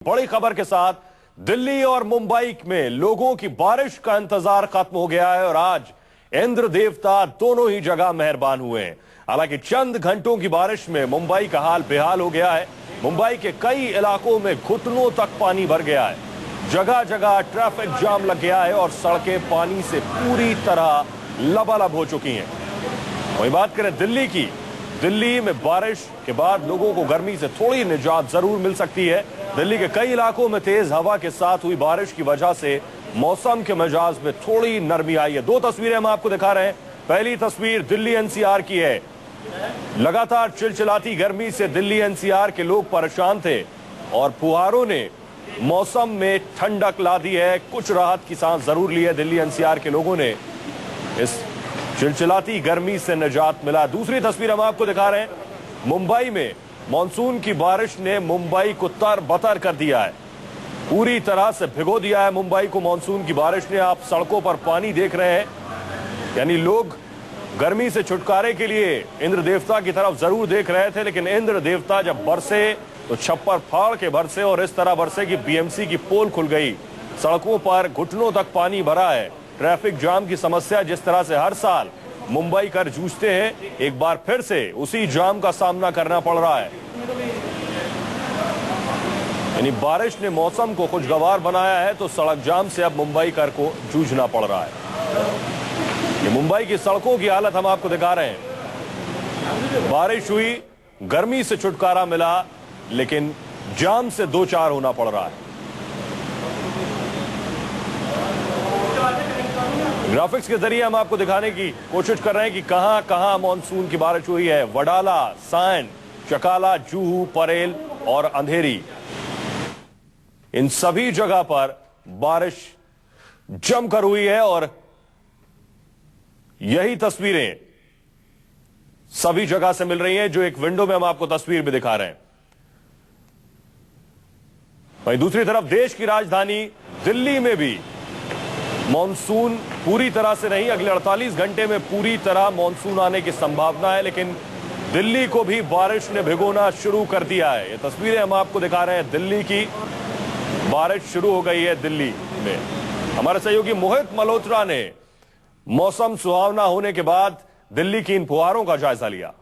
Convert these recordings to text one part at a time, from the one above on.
बड़ी खबर के साथ दिल्ली और मुंबई में लोगों की बारिश का इंतजार खत्म हो गया है और आज इंद्र देवता दोनों ही जगह मेहरबान हुए हैं। हालांकि चंद घंटों की बारिश में मुंबई का हाल बेहाल हो गया है। मुंबई के कई इलाकों में घुटनों तक पानी भर गया है, जगह जगह ट्रैफिक जाम लग गया है और सड़कें पानी से पूरी तरह लबालब हो चुकी हैं। वही बात करें दिल्ली की, दिल्ली में बारिश के बाद लोगों को गर्मी से थोड़ी निजात जरूर मिल सकती है। दिल्ली के कई इलाकों में तेज हवा के साथ हुई बारिश की वजह से मौसम के मिजाज में थोड़ी नरमी आई है। दो तस्वीरें हम आपको दिखा रहे हैं। पहली तस्वीर दिल्ली एनसीआर की है। लगातार चिलचिलाती गर्मी से दिल्ली एनसीआर के लोग परेशान थे और फुहारों ने मौसम में ठंडक ला दी है। कुछ राहत की सांस जरूर ली है दिल्ली एनसीआर के लोगों ने। इस चिलचिलाती गर्मी से निजात मिला। दूसरी तस्वीर हम आपको दिखा रहे हैं। मुंबई में मानसून की बारिश ने मुंबई को तर-बतर कर दिया है, पूरी तरह से भिगो दिया है मुंबई को मानसून की बारिश ने। आप सड़कों पर पानी देख रहे हैं, यानी लोग गर्मी से छुटकारे के लिए इंद्र देवता की तरफ जरूर देख रहे थे, लेकिन इंद्र देवता जब बरसे तो छप्पर फाड़ के बरसे और इस तरह बरसे कि बीएमसी की पोल खुल गई। सड़कों पर घुटनों तक पानी भरा है। ट्रैफिक जाम की समस्या जिस तरह से हर साल मुंबई कर जूझते हैं, एक बार फिर से उसी जाम का सामना करना पड़ रहा है। यानी बारिश ने मौसम को खुशगवार बनाया है तो सड़क जाम से अब मुंबई कर को जूझना पड़ रहा है। ये मुंबई की सड़कों की हालत हम आपको दिखा रहे हैं। बारिश हुई, गर्मी से छुटकारा मिला, लेकिन जाम से दो चार होना पड़ रहा है। ग्राफिक्स के जरिए हम आपको दिखाने की कोशिश कर रहे हैं कि कहां कहां मानसून की बारिश हुई है। वडाला, सायन, चकाला, जुहू, परेल और अंधेरी, इन सभी जगह पर बारिश जमकर हुई है और यही तस्वीरें सभी जगह से मिल रही हैं जो एक विंडो में हम आपको तस्वीर भी दिखा रहे हैं। वहीं दूसरी तरफ देश की राजधानी दिल्ली में भी मॉनसून पूरी तरह से नहीं, अगले 48 घंटे में पूरी तरह मॉनसून आने की संभावना है, लेकिन दिल्ली को भी बारिश ने भिगोना शुरू कर दिया है। ये तस्वीरें हम आपको दिखा रहे हैं दिल्ली की। बारिश शुरू हो गई है दिल्ली में। हमारे सहयोगी मोहित मल्होत्रा ने मौसम सुहावना होने के बाद दिल्ली की इन फुहारों का जायजा लिया।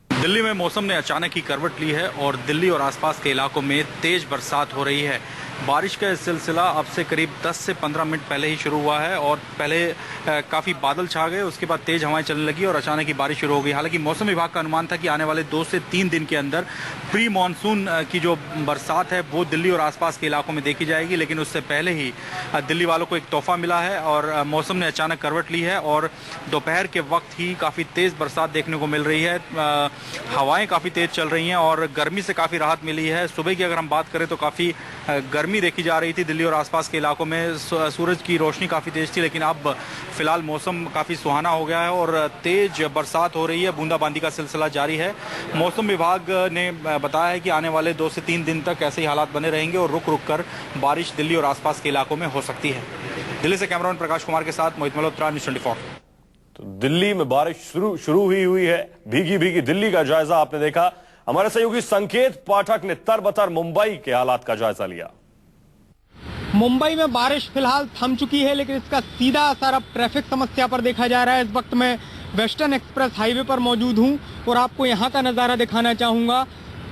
दिल्ली में मौसम ने अचानक ही करवट ली है और दिल्ली और आसपास के इलाकों में तेज बरसात हो रही है। बारिश का सिलसिला अब से करीब 10 से 15 मिनट पहले ही शुरू हुआ है और पहले काफ़ी बादल छा गए, उसके बाद तेज हवाएं चलने लगी और अचानक ही बारिश शुरू हो गई। हालांकि मौसम विभाग का अनुमान था कि आने वाले 2 से 3 दिन के अंदर प्री मानसून की जो बरसात है वो दिल्ली और आसपास के इलाकों में देखी जाएगी, लेकिन उससे पहले ही दिल्ली वालों को एक तोहफा मिला है और मौसम ने अचानक करवट ली है और दोपहर के वक्त ही काफ़ी तेज़ बरसात देखने को मिल रही है। हवाएँ काफ़ी तेज़ चल रही हैं और गर्मी से काफ़ी राहत मिली है। सुबह की अगर हम बात करें तो काफ़ी गर्मी देखी जा रही थी दिल्ली और आसपास के इलाकों में। सूरज की रोशनी काफ़ी तेज थी, लेकिन अब फिलहाल मौसम काफ़ी सुहाना हो गया है और तेज बरसात हो रही है। बूंदाबांदी का सिलसिला जारी है। मौसम विभाग ने बताया है कि आने वाले 2 से 3 दिन तक ऐसे ही हालात बने रहेंगे और रुक रुक कर बारिश दिल्ली और आसपास के इलाकों में हो सकती है। दिल्ली से कैमरामैन प्रकाश कुमार के साथ मोहित मल्होत्रा, न्यूज़ 24। तो दिल्ली में बारिश शुरू हुई है। भीगी भीगी दिल्ली का जायजा आपने देखा। हमारे सहयोगी संकेत पाठक ने तरबतर मुंबई के हालात का जायजा लिया। मुंबई में बारिश फिलहाल थम चुकी है, लेकिन इसका सीधा असर अब ट्रैफिक समस्या पर देखा जा रहा है। इस वक्त मैं वेस्टर्न एक्सप्रेस हाईवे पर मौजूद हूं और आपको यहां का नज़ारा दिखाना चाहूंगा।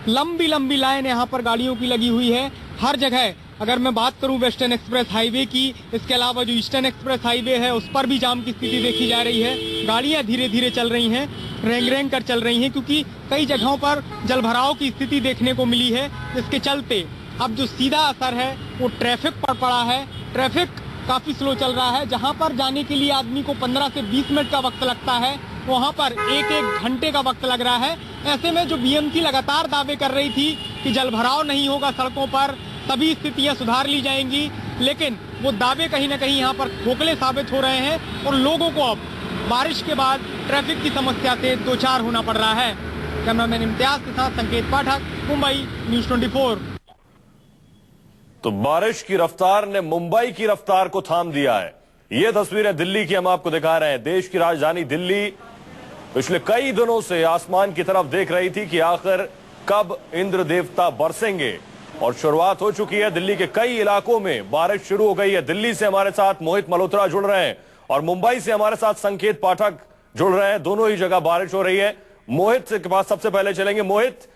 लंबी लंबी लाइन यहां पर गाड़ियों की लगी हुई है हर जगह। अगर मैं बात करूं वेस्टर्न एक्सप्रेस हाईवे की, इसके अलावा जो ईस्टर्न एक्सप्रेस हाईवे है उस पर भी जाम की स्थिति देखी जा रही है। गाड़ियां धीरे धीरे चल रही हैं, रेंग रेंग कर चल रही हैं, क्योंकि कई जगहों पर जलभराव की स्थिति देखने को मिली है, जिसके चलते अब जो सीधा असर है वो ट्रैफिक पर पड़ा है। ट्रैफिक काफी स्लो चल रहा है। जहां पर जाने के लिए आदमी को 15 से 20 मिनट का वक्त लगता है, वहां पर 1-1 घंटे का वक्त लग रहा है। ऐसे में जो बीएमसी लगातार दावे कर रही थी कि जलभराव नहीं होगा सड़कों पर, सभी स्थितियां सुधार ली जाएंगी, लेकिन वो दावे कहीं ना कहीं यहाँ पर खोखले साबित हो रहे हैं और लोगों को अब बारिश के बाद ट्रैफिक की समस्या से दो चार होना पड़ रहा है। कैमरामैन इम्तियाज के साथ संकेत पाठक, मुंबई, न्यूज़ 24। तो बारिश की रफ्तार ने मुंबई की रफ्तार को थाम दिया है। ये तस्वीरें दिल्ली की हम आपको दिखा रहे हैं। देश की राजधानी दिल्ली पिछले कई दिनों से आसमान की तरफ देख रही थी कि आखिर कब इंद्र देवता बरसेंगे और शुरुआत हो चुकी है। दिल्ली के कई इलाकों में बारिश शुरू हो गई है। दिल्ली से हमारे साथ मोहित मल्होत्रा जुड़ रहे हैं और मुंबई से हमारे साथ संकेत पाठक जुड़ रहे हैं। दोनों ही जगह बारिश हो रही है। मोहित के पास सबसे पहले चलेंगे। मोहित,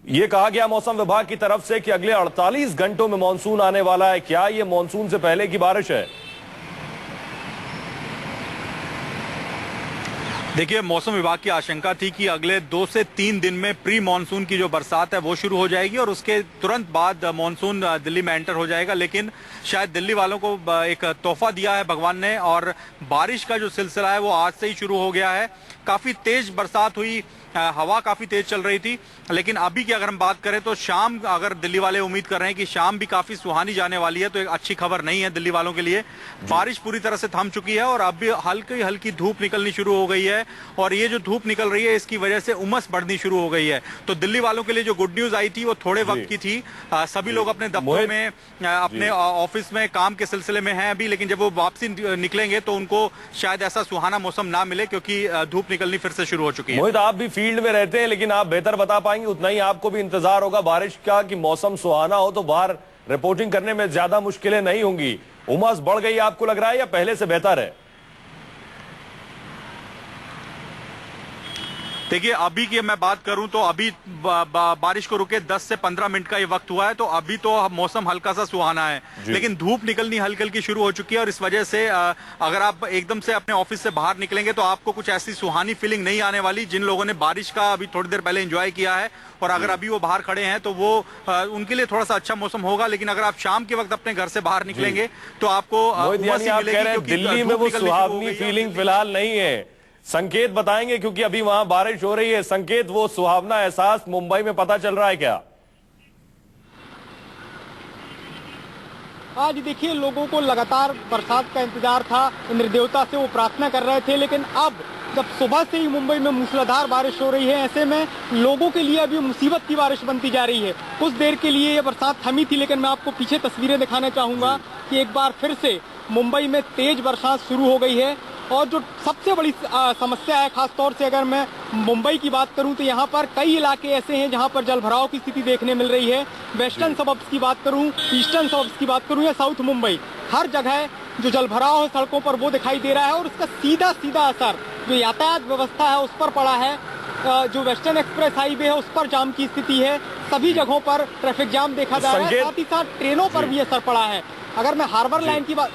ये कहा गया मौसम विभाग की तरफ से कि अगले 48 घंटों में मानसून आने वाला है, क्या ये मानसून से पहले की बारिश है? देखिए, मौसम विभाग की आशंका थी कि अगले 2 से 3 दिन में प्री मानसून की जो बरसात है वो शुरू हो जाएगी और उसके तुरंत बाद मानसून दिल्ली में एंटर हो जाएगा। लेकिन शायद दिल्ली वालों को एक तोहफा दिया है भगवान ने और बारिश का जो सिलसिला है वो आज से ही शुरू हो गया है। काफी तेज बरसात हुई, हवा काफी तेज चल रही थी। लेकिन अभी की अगर हम बात करें तो शाम, अगर दिल्ली वाले उम्मीद कर रहे हैं कि शाम भी काफी सुहानी जाने वाली है, तो एक अच्छी खबर नहीं है दिल्ली वालों के लिए। बारिश पूरी तरह से थम चुकी है और अब भी हल्की हल्की धूप निकलनी शुरू हो गई है और ये जो धूप निकल रही है इसकी वजह से उमस बढ़नी शुरू हो गई है। तो दिल्ली वालों के लिए जो गुड न्यूज आई थी वो थोड़े वक्त की थी। सभी लोग अपने दफ्तरों में, अपने ऑफिस में काम के सिलसिले में हैं अभी, लेकिन जब वो वापसी निकलेंगे तो उनको शायद ऐसा सुहाना मौसम ना मिले क्योंकि धूप निकलनी फिर से शुरू हो चुकी है। मोहित, आप भी फील्ड में रहते हैं लेकिन आप बेहतर बता पाएंगे, उतना ही आपको भी इंतजार होगा बारिश का कि मौसम सुहाना हो तो बाहर रिपोर्टिंग करने में ज्यादा मुश्किलें नहीं होंगी। उमस बढ़ गई आपको लग रहा है या पहले से बेहतर है? देखिए, अभी की मैं बात करूं तो अभी बारिश को रुके 10 से 15 मिनट का ये वक्त हुआ है, तो अभी तो मौसम हल्का सा सुहाना है। लेकिन धूप निकलनी हल्की हल्की शुरू हो चुकी है और इस वजह से अगर आप एकदम से अपने ऑफिस से बाहर निकलेंगे तो आपको कुछ ऐसी सुहानी फीलिंग नहीं आने वाली। जिन लोगों ने बारिश का अभी थोड़ी देर पहले एंजॉय किया है और अगर अभी वो बाहर खड़े हैं तो वो उनके लिए थोड़ा सा अच्छा मौसम होगा। लेकिन अगर आप शाम के वक्त अपने घर से बाहर निकलेंगे तो आपको दिल्ली में वो सुहावनी फीलिंग फिलहाल नहीं है। संकेत बताएंगे क्योंकि अभी वहां बारिश हो रही है। संकेत, वो सुहावना एहसास मुंबई में पता चल रहा है क्या? आज देखिए, लोगों को लगातार बरसात का इंतजार था, इंद्र देवता से वो प्रार्थना कर रहे थे, लेकिन अब जब सुबह से ही मुंबई में मूसलाधार बारिश हो रही है, ऐसे में लोगों के लिए अभी मुसीबत की बारिश बनती जा रही है। कुछ देर के लिए ये बरसात थमी थी, लेकिन मैं आपको पीछे तस्वीरें दिखाना चाहूंगा कि एक बार फिर से मुंबई में तेज बरसात शुरू हो गई है। और जो सबसे बड़ी समस्या है, खासतौर से अगर मैं मुंबई की बात करूं तो यहाँ पर कई इलाके ऐसे हैं जहाँ पर जलभराव की स्थिति देखने मिल रही है। वेस्टर्न सबअर्ब्स की बात करूं, ईस्टर्न सबअर्ब्स की बात करूं या साउथ मुंबई, हर जगह जो जलभराव है सड़कों पर वो दिखाई दे रहा है और उसका सीधा सीधा असर जो यातायात व्यवस्था है उस पर पड़ा है। जो वेस्टर्न एक्सप्रेस हाईवे है उस पर जाम की स्थिति है, सभी जगहों पर ट्रैफिक जाम देखा जा रहा है, साथ ही साथ ट्रेनों पर भी असर पड़ा है। अगर मैं हार्बर लाइन की बात,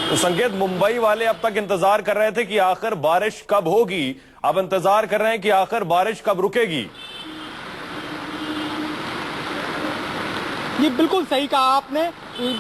तो संकेत, मुंबई वाले अब तक इंतजार कर रहे थे कि आखिर बारिश कब होगी, अब इंतजार कर रहे हैं कि आखिर बारिश कब रुकेगी। ये बिल्कुल सही कहा आपने।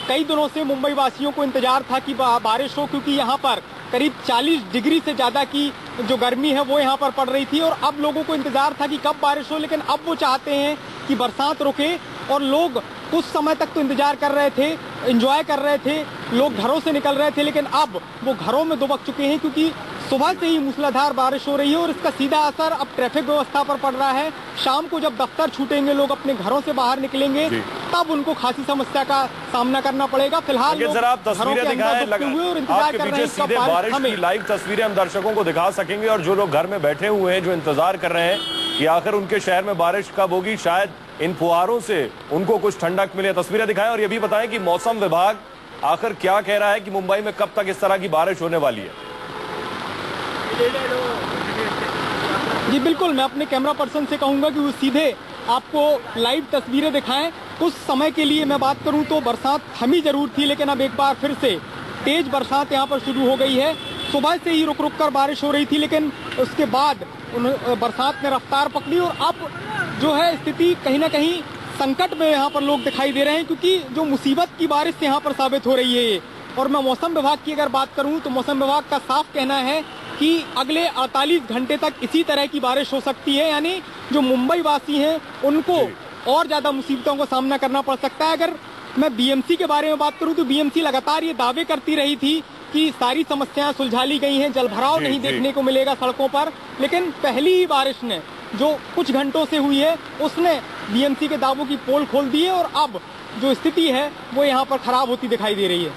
कई दिनों से मुंबई वासियों को इंतजार था कि बारिश हो, क्योंकि यहाँ पर करीब 40 डिग्री से ज्यादा की जो गर्मी है वो यहाँ पर पड़ रही थी और अब लोगों को इंतजार था कि कब बारिश हो। लेकिन अब वो चाहते हैं कि बरसात रुके और लोग कुछ समय तक तो इंतजार कर रहे थे, एंजॉय कर रहे थे, लोग घरों से निकल रहे थे, लेकिन अब वो घरों में दुबक चुके हैं क्योंकि सुबह से ही मूसलाधार बारिश हो रही है और इसका सीधा असर अब ट्रैफिक व्यवस्था पर पड़ रहा है। शाम को जब दफ्तर छूटेंगे, लोग अपने घरों से बाहर निकलेंगे, तब उनको खासी समस्या का सामना करना पड़ेगा। फिलहाल जरा आप तस्वीरें दिखाएं, आपके पीछे सीधे बारिश की लाइव तस्वीरें हम दर्शकों को दिखा सकेंगे और जो लोग घर में बैठे हुए हैं, जो इंतजार कर रहे हैं कि आखिर उनके शहर में बारिश कब होगी, शायद इन फुहारों से उनको कुछ ठंडक मिले। तस्वीरें दिखाएं और ये भी बताएं कि मौसम विभाग आखिर क्या कह रहा है कि मुंबई में कब तक इस तरह की बारिश होने वाली है। जी बिल्कुल, मैं अपने कैमरा पर्सन से कहूंगा कि वो सीधे आपको लाइव तस्वीरें दिखाएं। कुछ समय के लिए मैं बात करूं तो बरसात थमी जरूर थी, लेकिन अब एक बार फिर से तेज बरसात यहां पर शुरू हो गई है। सुबह से ही रुक रुक कर बारिश हो रही थी, लेकिन उसके बाद बरसात ने रफ्तार पकड़ी और अब जो है स्थिति कहीं ना कहीं संकट में यहाँ पर लोग दिखाई दे रहे हैं, क्योंकि जो मुसीबत की बारिश यहाँ पर साबित हो रही है ये। और मैं मौसम विभाग की अगर बात करूं तो मौसम विभाग का साफ कहना है कि अगले 48 घंटे तक इसी तरह की बारिश हो सकती है, यानी जो मुंबई वासी हैं उनको और ज्यादा मुसीबतों का सामना करना पड़ सकता है। अगर मैं बीएमसी के बारे में बात करूं तो बीएमसी लगातार ये दावे करती रही थी कि सारी समस्याएं सुलझा ली गई हैं, जलभराव नहीं देखने को मिलेगा सड़कों पर, लेकिन पहली ही बारिश ने जो कुछ घंटों से हुई है उसने बीएमसी के दावों की पोल खोल दी है और अब जो स्थिति है वो यहाँ पर खराब होती दिखाई दे रही है।